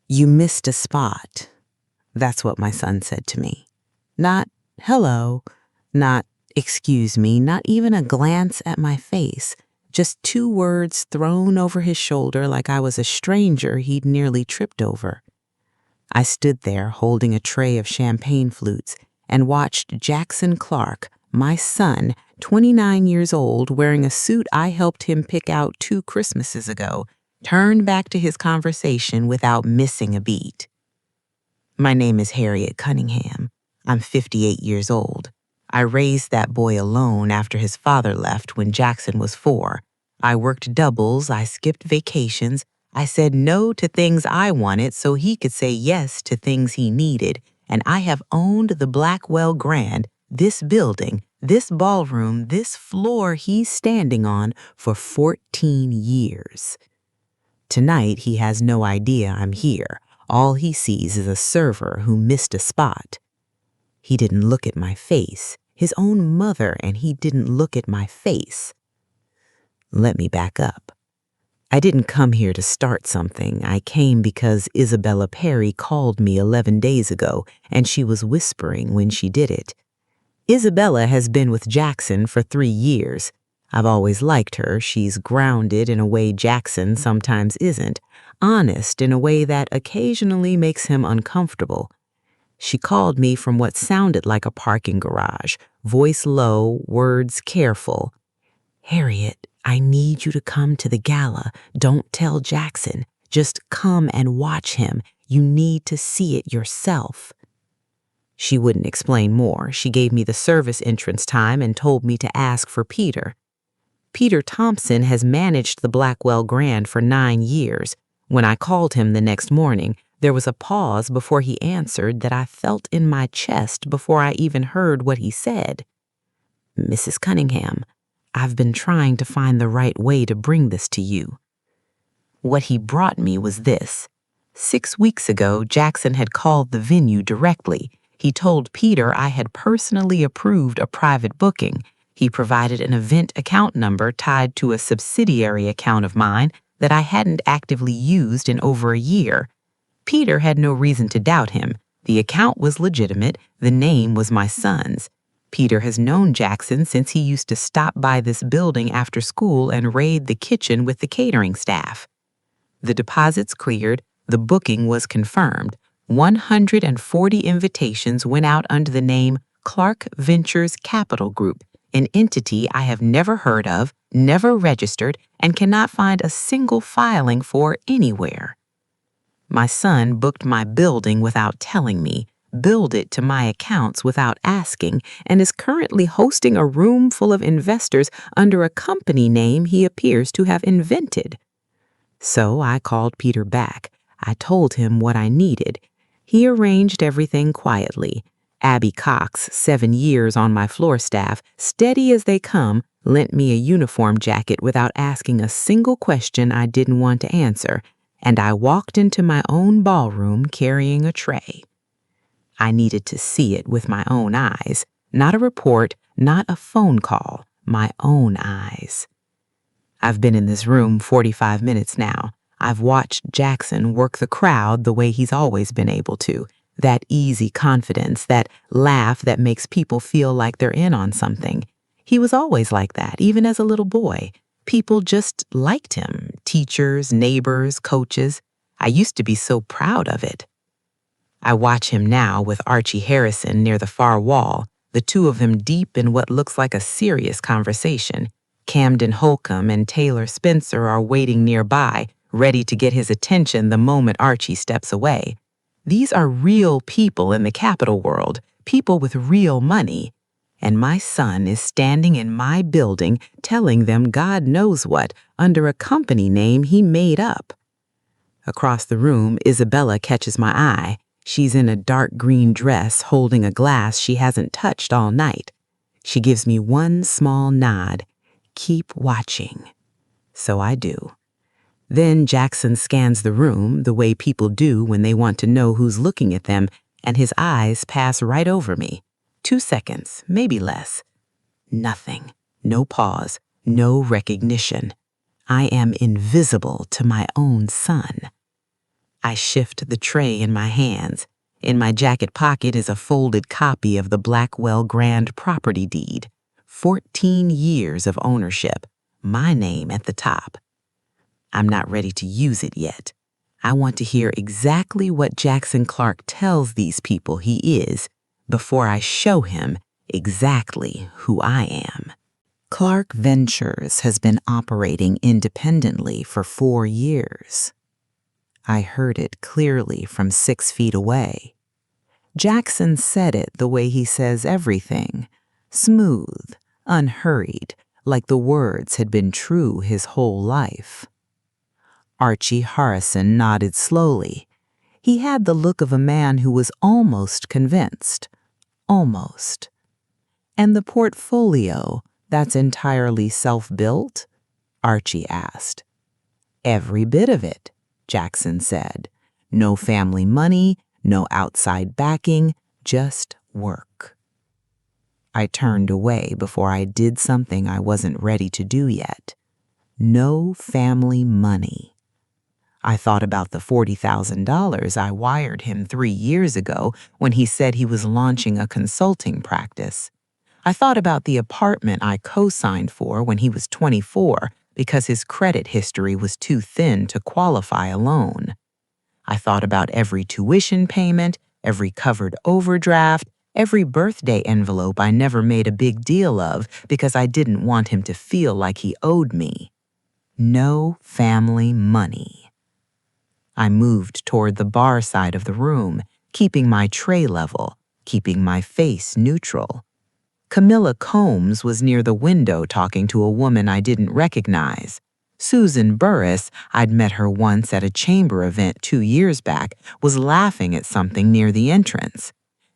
You missed a spot. That's what my son said to me. Not hello, not excuse me, not even a glance at my face. Just two words thrown over his shoulder like I was a stranger he'd nearly tripped over. I stood there holding a tray of champagne flutes and watched Jackson Clark, my son, 29 years old, wearing a suit I helped him pick out 2 Christmases ago, turn back to his conversation without missing a beat. My name is Harriet Cunningham. I'm 58 years old. I raised that boy alone after his father left when Jackson was 4. I worked doubles, I skipped vacations, I said no to things I wanted so he could say yes to things he needed, and I have owned the Blackwell Grand, this building, this ballroom, this floor he's standing on for 14 years. Tonight, he has no idea I'm here. All he sees is a server who missed a spot. He didn't look at my face, his own mother, and he didn't look at my face. Let me back up. I didn't come here to start something. I came because Isabella Perry called me 11 days ago, and she was whispering when she did it. Isabella has been with Jackson for 3 years. I've always liked her. She's grounded in a way Jackson sometimes isn't, honest in a way that occasionally makes him uncomfortable. She called me from what sounded like a parking garage, voice low, words careful. Harriet, I need you to come to the gala. Don't tell Jackson. Just come and watch him. You need to see it yourself. She wouldn't explain more. She gave me the service entrance time and told me to ask for Peter. Peter Thompson has managed the Blackwell Grand for 9 years. When I called him the next morning, there was a pause before he answered that I felt in my chest before I even heard what he said. Mrs. Cunningham, I've been trying to find the right way to bring this to you. What he brought me was this. 6 weeks ago, Jackson had called the venue directly. He told Peter I had personally approved a private booking. He provided an event account number tied to a subsidiary account of mine that I hadn't actively used in over a year. Peter had no reason to doubt him. The account was legitimate. The name was my son's. Peter has known Jackson since he used to stop by this building after school and raid the kitchen with the catering staff. The deposits cleared. The booking was confirmed. 140 invitations went out under the name Clark Ventures Capital Group, an entity I have never heard of, never registered, and cannot find a single filing for anywhere. My son booked my building without telling me, billed it to my accounts without asking, and is currently hosting a room full of investors under a company name he appears to have invented. So I called Peter back. I told him what I needed. He arranged everything quietly. Abby Cox, 7 years on my floor staff, steady as they come, lent me a uniform jacket without asking a single question I didn't want to answer, and I walked into my own ballroom carrying a tray. I needed to see it with my own eyes, not a report, not a phone call, my own eyes. I've been in this room 45 minutes now. I've watched Jackson work the crowd the way he's always been able to. That easy confidence, that laugh that makes people feel like they're in on something. He was always like that, even as a little boy. People just liked him, teachers, neighbors, coaches. I used to be so proud of it. I watch him now with Archie Harrison near the far wall, the two of them deep in what looks like a serious conversation. Camden Holcomb and Taylor Spencer are waiting nearby, ready to get his attention the moment Archie steps away. These are real people in the capital world, people with real money. And my son is standing in my building telling them God knows what under a company name he made up. Across the room, Isabella catches my eye. She's in a dark green dress holding a glass she hasn't touched all night. She gives me one small nod. Keep watching. So I do. Then Jackson scans the room the way people do when they want to know who's looking at them, and his eyes pass right over me. 2 seconds, maybe less. Nothing. No pause. No recognition. I am invisible to my own son. I shift the tray in my hands. In my jacket pocket is a folded copy of the Blackwell Grand property deed. 14 years of ownership, my name at the top. I'm not ready to use it yet. I want to hear exactly what Jackson Clark tells these people he is before I show him exactly who I am. Clark Ventures has been operating independently for 4 years. I heard it clearly from 6 feet away. Jackson said it the way he says everything, smooth, unhurried, like the words had been true his whole life. Archie Harrison nodded slowly. He had the look of a man who was almost convinced. Almost. And the portfolio, that's entirely self-built? Archie asked. Every bit of it, Jackson said. No family money, no outside backing, just work. I turned away before I did something I wasn't ready to do yet. No family money. I thought about the $40,000 I wired him 3 years ago when he said he was launching a consulting practice. I thought about the apartment I co-signed for when he was 24 because his credit history was too thin to qualify a loan. I thought about every tuition payment, every covered overdraft, every birthday envelope I never made a big deal of because I didn't want him to feel like he owed me. No family money. I moved toward the bar side of the room, keeping my tray level, keeping my face neutral. Camilla Combs was near the window talking to a woman I didn't recognize. Susan Burris, I'd met her once at a chamber event 2 years back, was laughing at something near the entrance.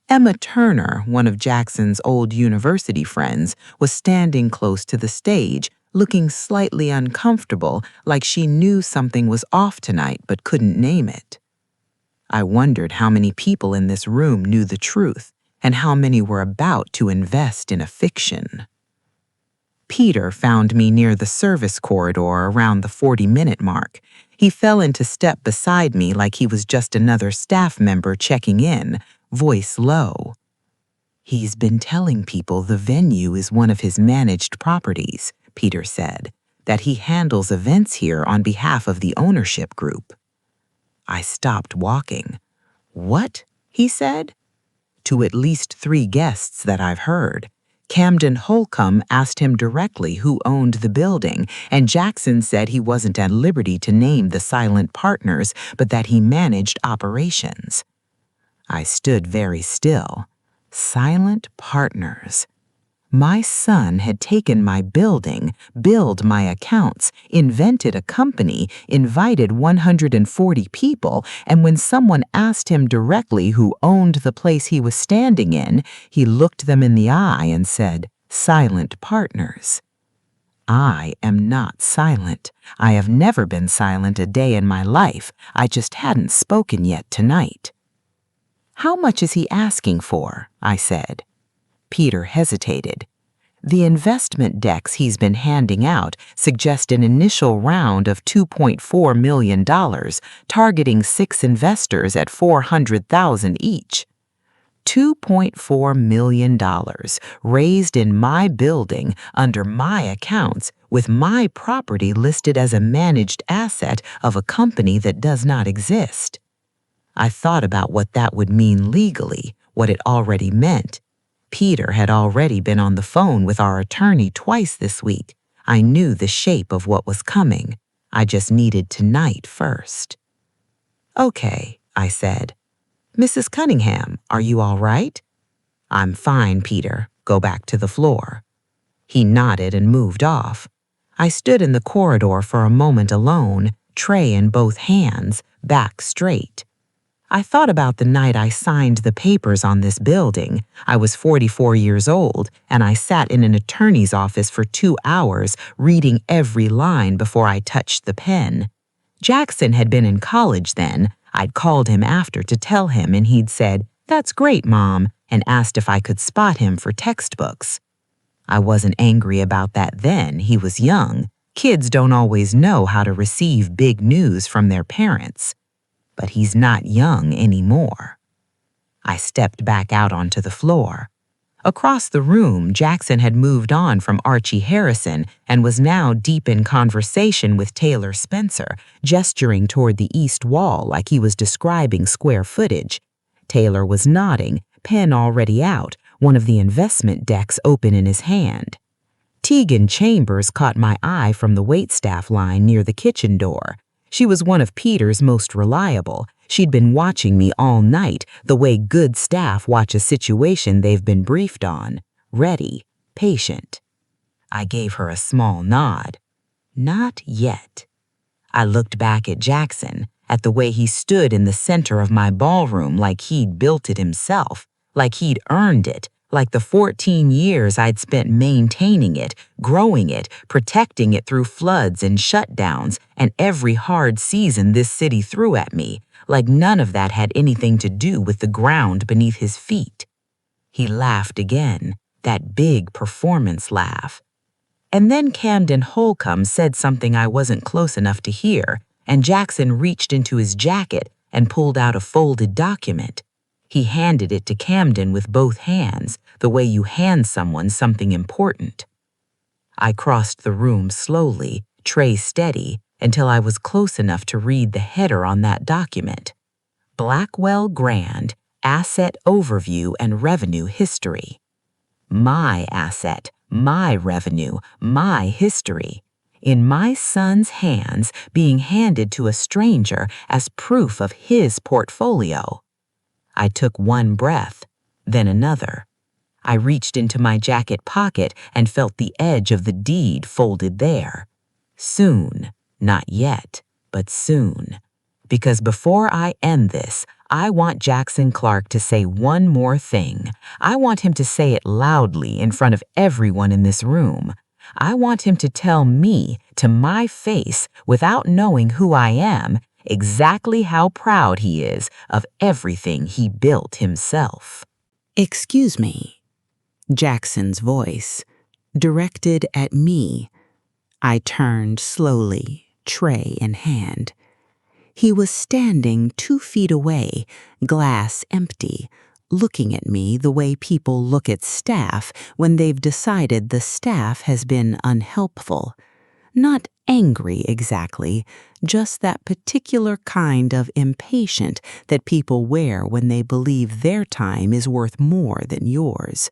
Emma Turner, one of Jackson's old university friends, was standing close to the stage, looking slightly uncomfortable, like she knew something was off tonight but couldn't name it. I wondered how many people in this room knew the truth and how many were about to invest in a fiction. Peter found me near the service corridor around the 40-minute mark. He fell into step beside me like he was just another staff member checking in, voice low. He's been telling people the venue is one of his managed properties, Peter said, that he handles events here on behalf of the ownership group. I stopped walking. What? He said. To at least 3 guests that I've heard. Camden Holcomb asked him directly who owned the building, and Jackson said he wasn't at liberty to name the silent partners, but that he managed operations. I stood very still. Silent partners. My son had taken my building, billed my accounts, invented a company, invited 140 people, and when someone asked him directly who owned the place he was standing in, he looked them in the eye and said, "Silent partners." I am not silent. I have never been silent a day in my life. I just hadn't spoken yet tonight. "How much is he asking for?" I said. Peter hesitated. The investment decks he's been handing out suggest an initial round of $2.4 million, targeting 6 investors at $400,000 each. $2.4 million raised in my building under my accounts with my property listed as a managed asset of a company that does not exist. I thought about what that would mean legally, what it already meant. Peter had already been on the phone with our attorney twice this week. I knew the shape of what was coming. I just needed tonight first. "Okay," I said. "Mrs. Cunningham, are you all right?" "I'm fine, Peter. Go back to the floor." He nodded and moved off. I stood in the corridor for a moment alone, tray in both hands, back straight. I thought about the night I signed the papers on this building. I was 44 years old, and I sat in an attorney's office for 2 hours, reading every line before I touched the pen. Jackson had been in college then. I'd called him after to tell him, and he'd said, "That's great, Mom," and asked if I could spot him for textbooks. I wasn't angry about that then. He was young. Kids don't always know how to receive big news from their parents. but he's not young anymore. I stepped back out onto the floor. Across the room, Jackson had moved on from Archie Harrison and was now deep in conversation with Taylor Spencer, gesturing toward the east wall like he was describing square footage. Taylor was nodding, pen already out, one of the investment decks open in his hand. Tegan Chambers caught my eye from the waitstaff line near the kitchen door. She was one of Peter's most reliable. She'd been watching me all night, the way good staff watch a situation they've been briefed on. Ready, patient. I gave her a small nod. Not yet. I looked back at Jackson, at the way he stood in the center of my ballroom like he'd built it himself, like he'd earned it, like the 14 years I'd spent maintaining it, growing it, protecting it through floods and shutdowns and every hard season this city threw at me, like none of that had anything to do with the ground beneath his feet. He laughed again, that big performance laugh. And then Camden Holcomb said something I wasn't close enough to hear, and Jackson reached into his jacket and pulled out a folded document. He handed it to Camden with both hands, the way you hand someone something important. I crossed the room slowly, tray steady, until I was close enough to read the header on that document. Blackwell Grand, Asset Overview and Revenue History. My asset, my revenue, my history. In my son's hands, being handed to a stranger as proof of his portfolio. I took one breath, then another. I reached into my jacket pocket and felt the edge of the deed folded there. Soon, not yet, but soon. Because before I end this, I want Jackson Clark to say one more thing. I want him to say it loudly in front of everyone in this room. I want him to tell me, to my face, without knowing who I am, exactly how proud he is of everything he built himself. Excuse me. Jackson's voice, directed at me. I turned slowly, tray in hand. He was standing 2 feet away, glass empty, looking at me the way people look at staff when they've decided the staff has been unhelpful. Not angry exactly, just that particular kind of impatient that people wear when they believe their time is worth more than yours.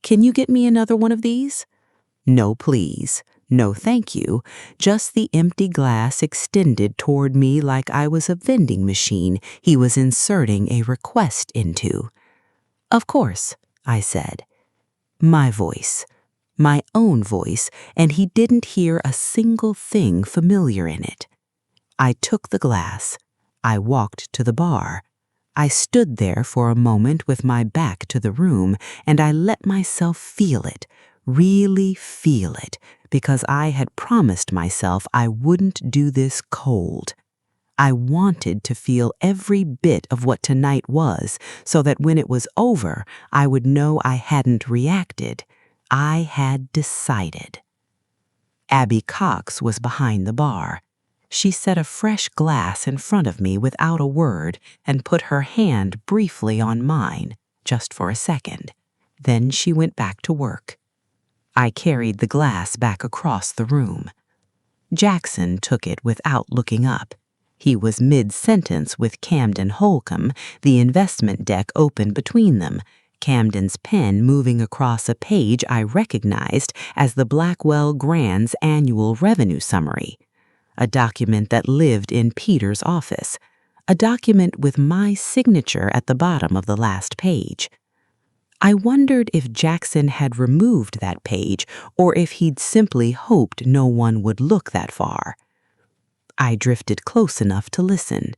Can you get me another one of these? No, please. No, thank you. Just the empty glass extended toward me like I was a vending machine he was inserting a request into. Of course, I said. My voice. My own voice, and he didn't hear a single thing familiar in it. I took the glass. I walked to the bar. I stood there for a moment with my back to the room, and I let myself feel it, really feel it, because I had promised myself I wouldn't do this cold. I wanted to feel every bit of what tonight was, so that when it was over, I would know I hadn't reacted. I had decided. Abby Cox was behind the bar. She set a fresh glass in front of me without a word and put her hand briefly on mine, just for a second. Then she went back to work. I carried the glass back across the room. Jackson took it without looking up. He was mid-sentence with Camden Holcomb, the investment deck open between them, Camden's pen moving across a page I recognized as the Blackwell Grand's annual revenue summary, a document that lived in Peter's office, a document with my signature at the bottom of the last page. I wondered if Jackson had removed that page or if he'd simply hoped no one would look that far. I drifted close enough to listen.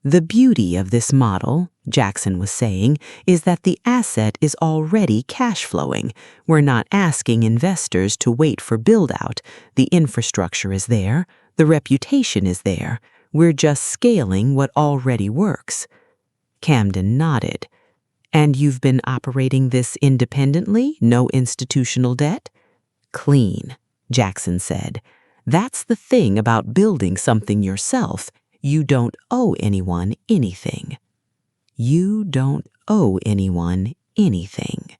The beauty of this model, Jackson was saying, is that the asset is already cash flowing. We're not asking investors to wait for build-out. The infrastructure is there. The reputation is there. We're just scaling what already works. Camden nodded. And you've been operating this independently? No institutional debt? Clean, Jackson said. That's the thing about building something yourself. You don't owe anyone anything. You don't owe anyone anything.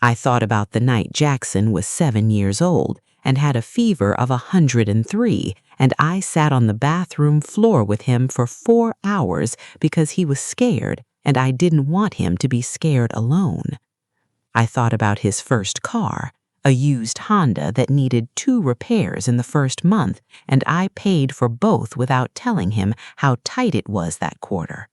I thought about the night Jackson was 7 years old and had a fever of 103, and I sat on the bathroom floor with him for 4 hours because he was scared and I didn't want him to be scared alone. I thought about his first car, a used Honda that needed 2 repairs in the first month, and I paid for both without telling him how tight it was that quarter.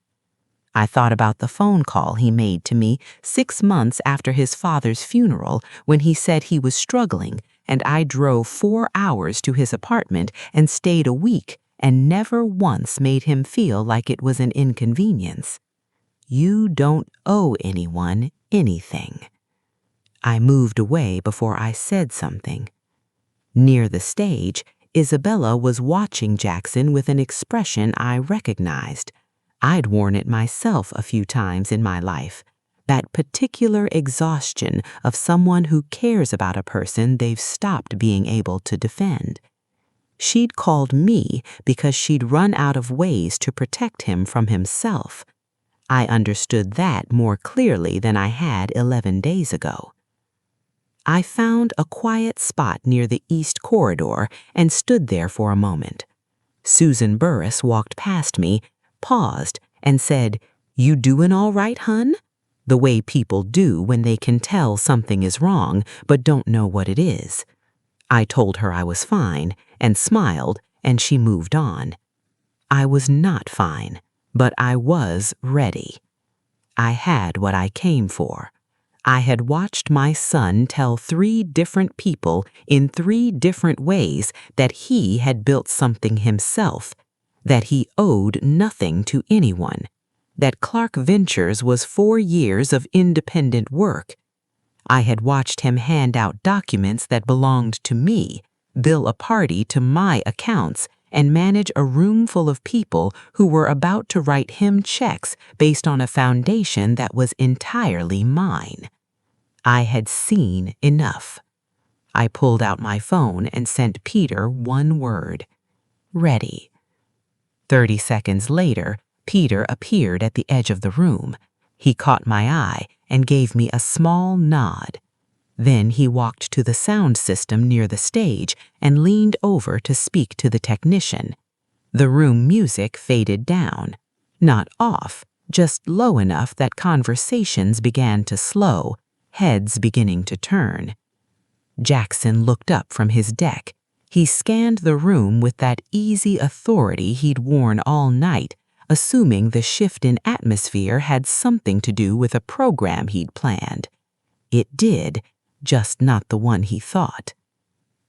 I thought about the phone call he made to me 6 months after his father's funeral when he said he was struggling, and I drove 4 hours to his apartment and stayed a week and never once made him feel like it was an inconvenience. You don't owe anyone anything. I moved away before I said something. Near the stage, Isabella was watching Jackson with an expression I recognized. I'd worn it myself a few times in my life, that particular exhaustion of someone who cares about a person they've stopped being able to defend. She'd called me because she'd run out of ways to protect him from himself. I understood that more clearly than I had 11 days ago. I found a quiet spot near the east corridor and stood there for a moment. Susan Burris walked past me, paused, and said, "You doin' all right, hun?" The way people do when they can tell something is wrong but don't know what it is. I told her I was fine and smiled, and she moved on. I was not fine, but I was ready. I had what I came for. I had watched my son tell 3 different people in 3 different ways that he had built something himself, that he owed nothing to anyone, that Clark Ventures was 4 years of independent work. I had watched him hand out documents that belonged to me, bill a party to my accounts, and manage a room full of people who were about to write him checks based on a foundation that was entirely mine. I had seen enough. I pulled out my phone and sent Peter one word: ready. 30 seconds later, Peter appeared at the edge of the room. He caught my eye and gave me a small nod. Then he walked to the sound system near the stage and leaned over to speak to the technician. The room music faded down. Not off, just low enough that conversations began to slow, heads beginning to turn. Jackson looked up from his deck. He scanned the room with that easy authority he'd worn all night, assuming the shift in atmosphere had something to do with a program he'd planned. It did, just not the one he thought.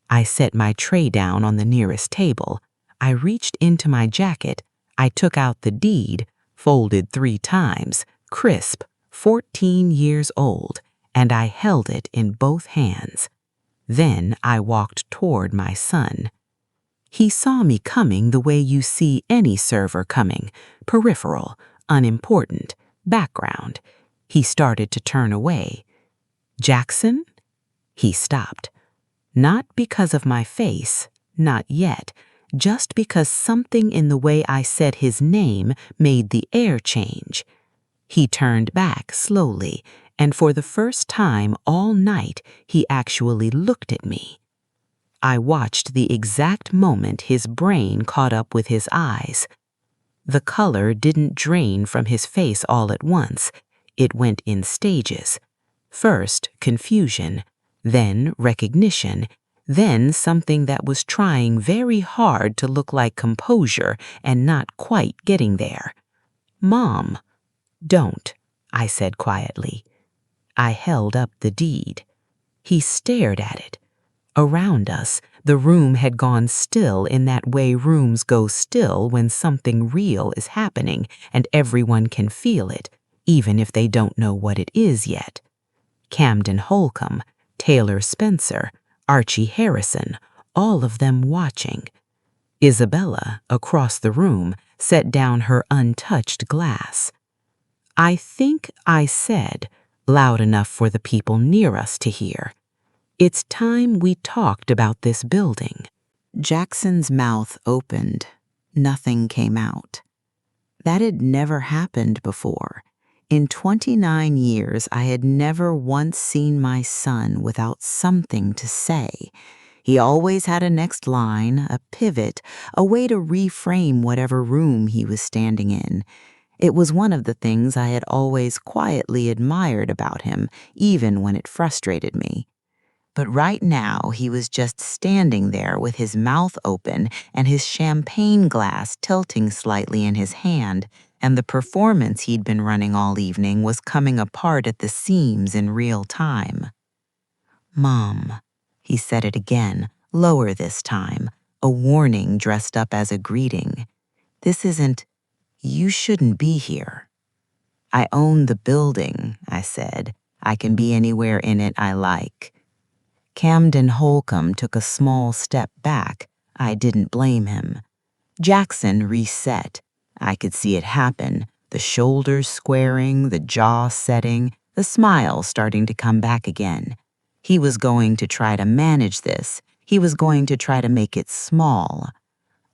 I set my tray down on the nearest table. I reached into my jacket. I took out the deed, folded 3 times, crisp, 14 years old, and I held it in both hands. Then I walked toward my son. He saw me coming the way you see any server coming, peripheral, unimportant, background. He started to turn away. "Jackson?" He stopped. Not because of my face, not yet, just because something in the way I said his name made the air change. He turned back slowly, and for the first time all night, he actually looked at me. I watched the exact moment his brain caught up with his eyes. The color didn't drain from his face all at once. It went in stages. First, confusion, then recognition, then something that was trying very hard to look like composure and not quite getting there. "Mom." "Don't," I said quietly. I held up the deed. He stared at it. Around us, the room had gone still in that way rooms go still when something real is happening and everyone can feel it, even if they don't know what it is yet. Camden Holcomb, Taylor Spencer, Archie Harrison, all of them watching. Isabella, across the room, set down her untouched glass. I think I said, loud enough for the people near us to hear, "It's time we talked about this building." Jackson's mouth opened. Nothing came out. That had never happened before. In 29 years, I had never once seen my son without something to say. He always had a next line, a pivot, a way to reframe whatever room he was standing in. It was one of the things I had always quietly admired about him, even when it frustrated me. But right now, he was just standing there with his mouth open and his champagne glass tilting slightly in his hand, and the performance he'd been running all evening was coming apart at the seams in real time. "Mom," he said it again, lower this time, a warning dressed up as a greeting. "This isn't, you shouldn't be here." "I own the building," I said. "I can be anywhere in it I like." Camden Holcomb took a small step back. I didn't blame him. Jackson reset. I could see it happen, the shoulders squaring, the jaw setting, the smile starting to come back again. He was going to try to manage this. He was going to try to make it small.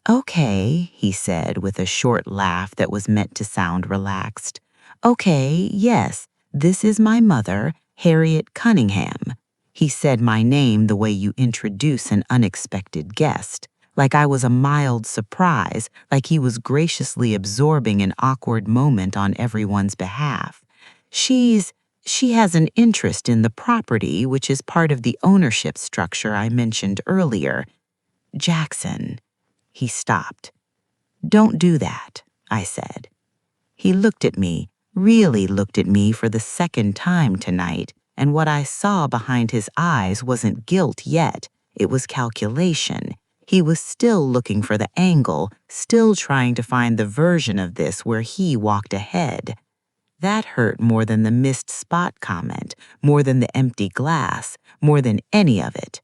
"Okay," he said with a short laugh that was meant to sound relaxed. "Okay, yes, this is my mother, Harriet Cunningham." He said my name the way you introduce an unexpected guest, like I was a mild surprise, like he was graciously absorbing an awkward moment on everyone's behalf. She has an interest in the property, which is part of the ownership structure I mentioned earlier. Jackson. He stopped. "Don't do that," I said. He looked at me, really looked at me for the second time tonight, and what I saw behind his eyes wasn't guilt yet, it was calculation. He was still looking for the angle, still trying to find the version of this where he walked ahead. That hurt more than the missed spot comment, more than the empty glass, more than any of it.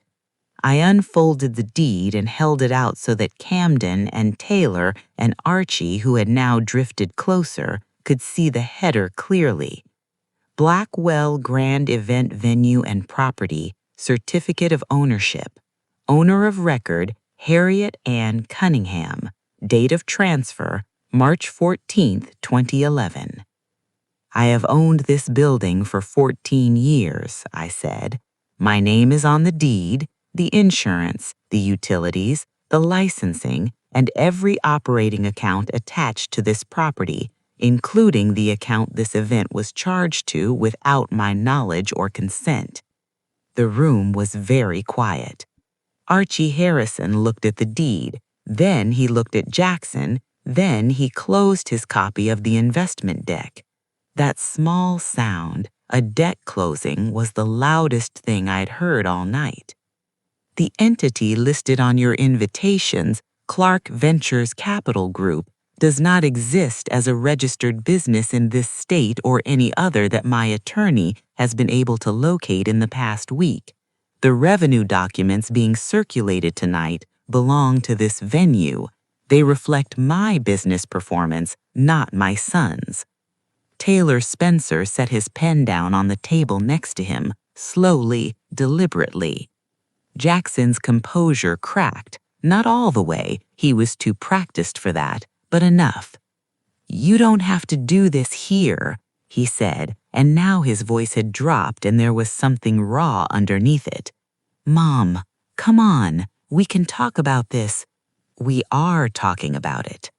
I unfolded the deed and held it out so that Camden and Taylor and Archie, who had now drifted closer, could see the header clearly. Blackwell Grand Event Venue and Property, Certificate of Ownership. Owner of record, Harriet Ann Cunningham. Date of transfer, March 14th, 2011. "I have owned this building for 14 years, I said. "My name is on the deed, the insurance, the utilities, the licensing, and every operating account attached to this property, including the account this event was charged to without my knowledge or consent." The room was very quiet. Archie Harrison looked at the deed, then he looked at Jackson, then he closed his copy of the investment deck. That small sound, a deck closing, was the loudest thing I'd heard all night. "The entity listed on your invitations, Clark Ventures Capital Group, does not exist as a registered business in this state or any other that my attorney has been able to locate in the past week. The revenue documents being circulated tonight belong to this venue. They reflect my business performance, not my son's." Taylor Spencer set his pen down on the table next to him, slowly, deliberately. Jackson's composure cracked, not all the way, he was too practiced for that, but enough. "You don't have to do this here," he said, and now his voice had dropped and there was something raw underneath it. "Mom, come on, we can talk about this." "We are talking about it.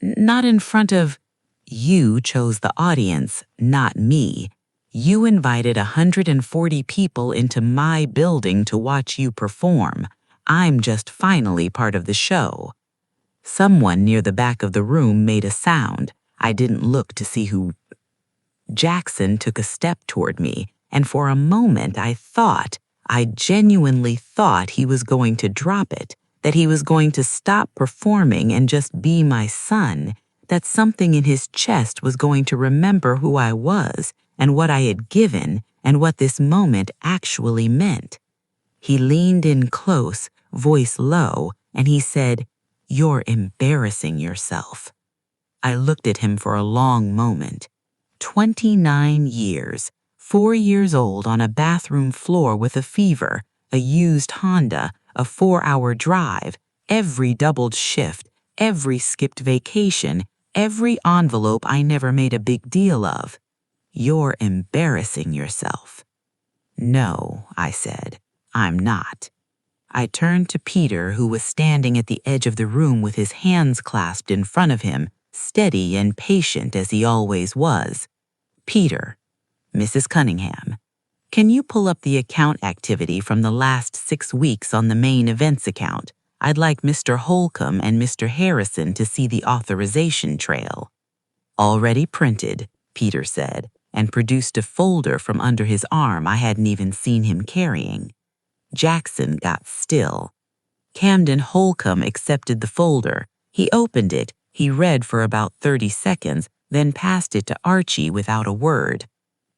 Not in front of—" "You chose the audience, not me. You invited 140 people into my building to watch you perform. I'm just finally part of the show." Someone near the back of the room made a sound. I didn't look to see who. Jackson took a step toward me, and for a moment I genuinely thought he was going to drop it, that he was going to stop performing and just be my son, that something in his chest was going to remember who I was and what I had given and what this moment actually meant. He leaned in close, voice low, and he said, "You're embarrassing yourself." I looked at him for a long moment. 29 years, 4 years old on a bathroom floor with a fever, a used Honda, a 4-hour drive, every doubled shift, every skipped vacation, every envelope I never made a big deal of. You're embarrassing yourself. No, I said, I'm not. I turned to Peter, who was standing at the edge of the room with his hands clasped in front of him, steady and patient as he always was. Peter, Mrs. Cunningham, can you pull up the account activity from the last 6 weeks on the main events account? I'd like Mr. Holcomb and Mr. Harrison to see the authorization trail. Already printed, Peter said, and produced a folder from under his arm I hadn't even seen him carrying. Jackson got still. Camden Holcomb accepted the folder. He opened it. He read for about 30 seconds, then passed it to Archie without a word.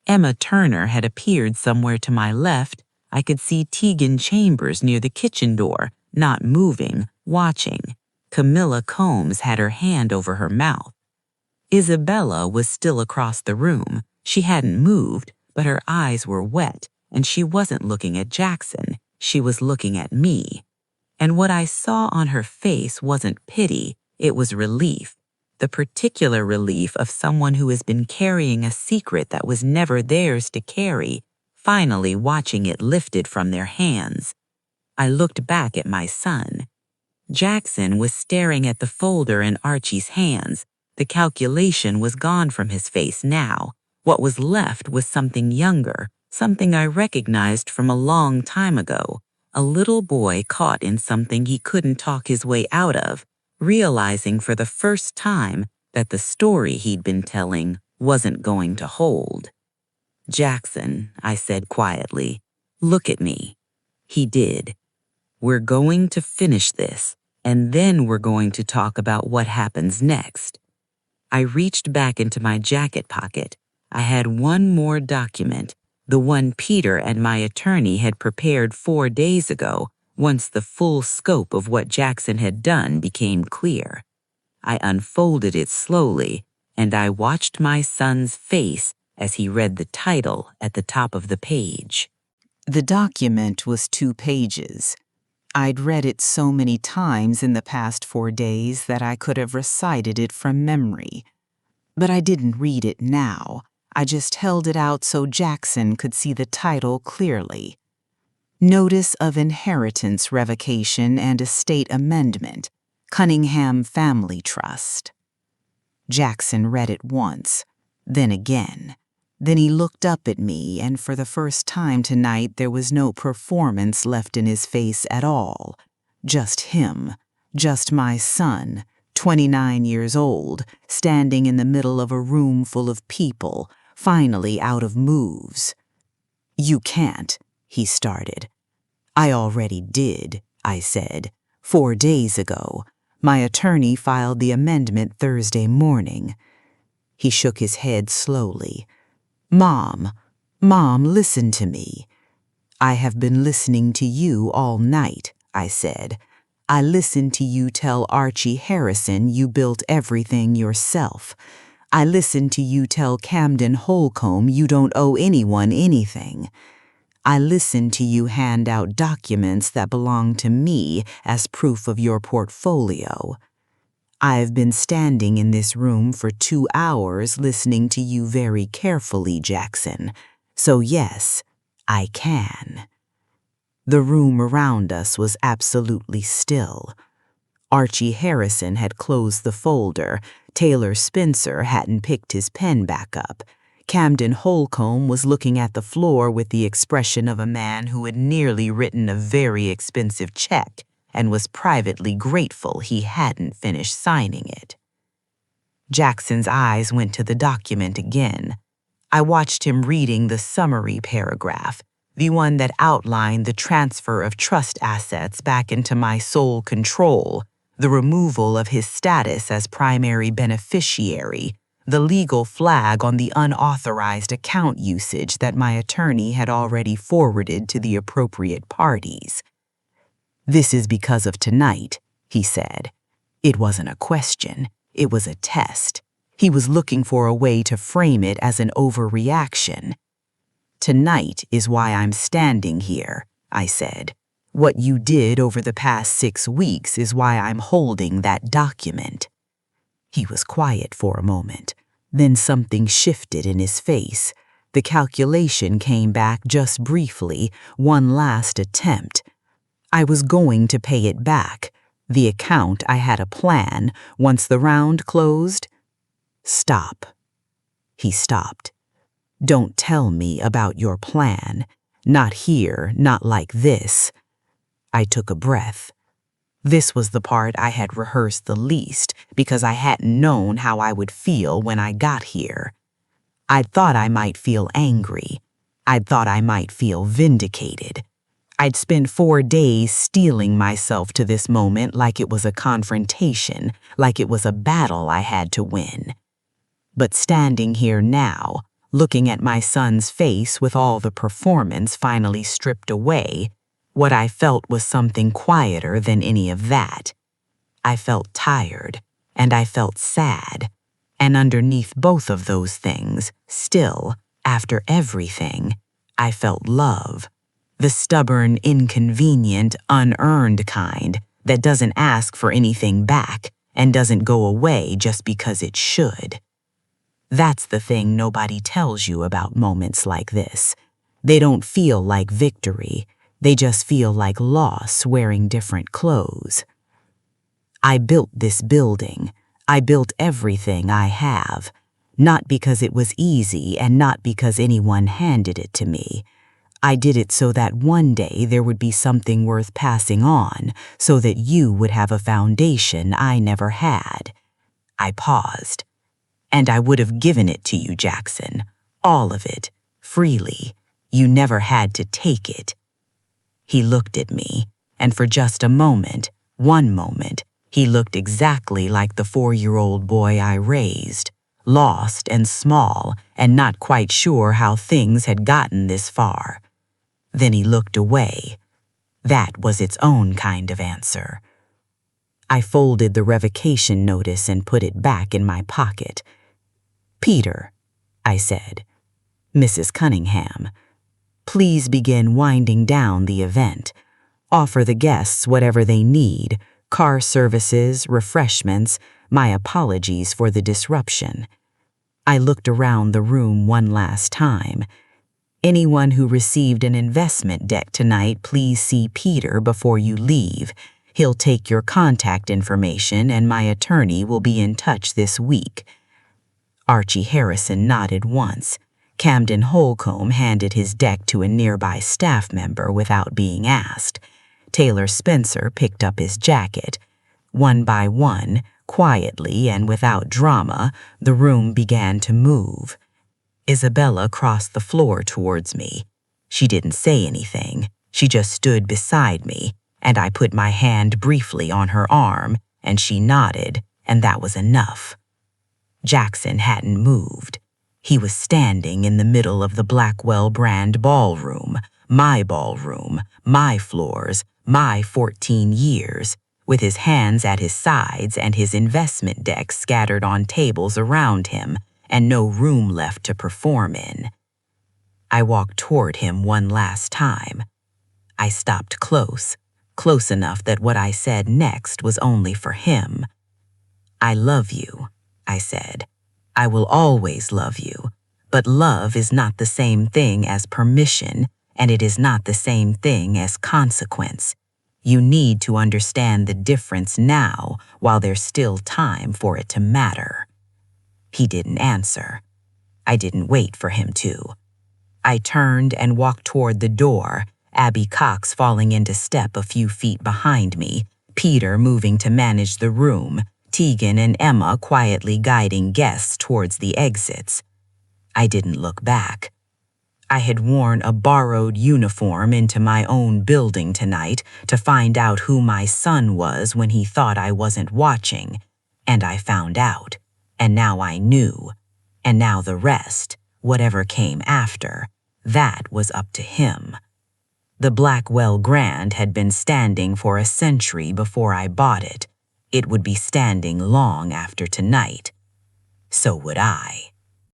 Emma Turner had appeared somewhere to my left. I could see Tegan Chambers near the kitchen door, not moving, watching. Camilla Combs had her hand over her mouth. Isabella was still across the room. She hadn't moved, but her eyes were wet, and she wasn't looking at Jackson. She was looking at me. And what I saw on her face wasn't pity, it was relief. The particular relief of someone who has been carrying a secret that was never theirs to carry, finally watching it lifted from their hands. I looked back at my son. Jackson was staring at the folder in Archie's hands. The calculation was gone from his face now. What was left was something younger, something I recognized from a long time ago. A little boy caught in something he couldn't talk his way out of, realizing for the first time that the story he'd been telling wasn't going to hold. Jackson, I said quietly, look at me. He did. We're going to finish this, and then we're going to talk about what happens next. I reached back into my jacket pocket. I had one more document, the one Peter and my attorney had prepared 4 days ago, once the full scope of what Jackson had done became clear. I unfolded it slowly, and I watched my son's face as he read the title at the top of the page. The document was 2 pages. I'd read it so many times in the past 4 days that I could have recited it from memory. But I didn't read it now. I just held it out so Jackson could see the title clearly. Notice of Inheritance Revocation and Estate Amendment, Cunningham Family Trust. Jackson read it once, then again. Then he looked up at me, and for the first time tonight there was no performance left in his face at all. Just him, just my son, 29 years old, standing in the middle of a room full of people, finally out of moves. You can't, he started. I already did, I said, 4 days ago. My attorney filed the amendment Thursday morning. He shook his head slowly. Mom, listen to me. I have been listening to you all night, I said. I listened to you tell Archie Harrison you built everything yourself. I listened to you tell Camden Holcomb you don't owe anyone anything. I listened to you hand out documents that belong to me as proof of your portfolio. I've been standing in this room for 2 hours listening to you very carefully, Jackson. So yes, I can. The room around us was absolutely still. Archie Harrison had closed the folder. Taylor Spencer hadn't picked his pen back up. Camden Holcomb was looking at the floor with the expression of a man who had nearly written a very expensive check and was privately grateful he hadn't finished signing it. Jackson's eyes went to the document again. I watched him reading the summary paragraph, the one that outlined the transfer of trust assets back into my sole control, the removal of his status as primary beneficiary, the legal flag on the unauthorized account usage that my attorney had already forwarded to the appropriate parties. This is because of tonight, he said. It wasn't a question, it was a test. He was looking for a way to frame it as an overreaction. Tonight is why I'm standing here, I said. What you did over the past 6 weeks is why I'm holding that document." He was quiet for a moment. Then something shifted in his face. The calculation came back just briefly, one last attempt. I was going to pay it back. The account, I had a plan. Once the round closed, "Stop." He stopped. "Don't tell me about your plan. Not here, not like this." I took a breath. This was the part I had rehearsed the least because I hadn't known how I would feel when I got here. I'd thought I might feel angry. I'd thought I might feel vindicated. I'd spent 4 days steeling myself to this moment like it was a confrontation, like it was a battle I had to win. But standing here now, looking at my son's face with all the performance finally stripped away, what I felt was something quieter than any of that. I felt tired, and I felt sad. And underneath both of those things, still, after everything, I felt love. The stubborn, inconvenient, unearned kind that doesn't ask for anything back and doesn't go away just because it should. That's the thing nobody tells you about moments like this. They don't feel like victory. They just feel like loss wearing different clothes. I built this building. I built everything I have. Not because it was easy and not because anyone handed it to me. I did it so that one day there would be something worth passing on, so that you would have a foundation I never had. I paused. And I would have given it to you, Jackson. All of it, freely. You never had to take it. He looked at me, and for just a moment, one moment, he looked exactly like the 4-year-old boy I raised, lost and small and not quite sure how things had gotten this far. Then he looked away. That was its own kind of answer. I folded the revocation notice and put it back in my pocket. "Peter," I said, "Mrs. Cunningham, please begin winding down the event. Offer the guests whatever they need, car services, refreshments, my apologies for the disruption." I looked around the room one last time. "Anyone who received an investment deck tonight, please see Peter before you leave. He'll take your contact information and my attorney will be in touch this week." Archie Harrison nodded once. Camden Holcomb handed his deck to a nearby staff member without being asked. Taylor Spencer picked up his jacket. One by one, quietly and without drama, the room began to move. Isabella crossed the floor towards me. She didn't say anything. She just stood beside me, and I put my hand briefly on her arm, and she nodded, and that was enough. Jackson hadn't moved. He was standing in the middle of the Blackwell Grand ballroom, my floors, my 14 years, with his hands at his sides and his investment deck scattered on tables around him, and no room left to perform in. I walked toward him one last time. I stopped close enough that what I said next was only for him. "I love you," I said. "I will always love you, but love is not the same thing as permission, and it is not the same thing as consequence. You need to understand the difference now while there's still time for it to matter." He didn't answer. I didn't wait for him to. I turned and walked toward the door, Abby Cox falling into step a few feet behind me, Peter moving to manage the room, Tegan and Emma quietly guiding guests towards the exits. I didn't look back. I had worn a borrowed uniform into my own building tonight to find out who my son was when he thought I wasn't watching, and I found out, and now I knew, and now the rest, whatever came after, that was up to him. The Blackwell Grand had been standing for a century before I bought it. It would be standing long after tonight. So would I.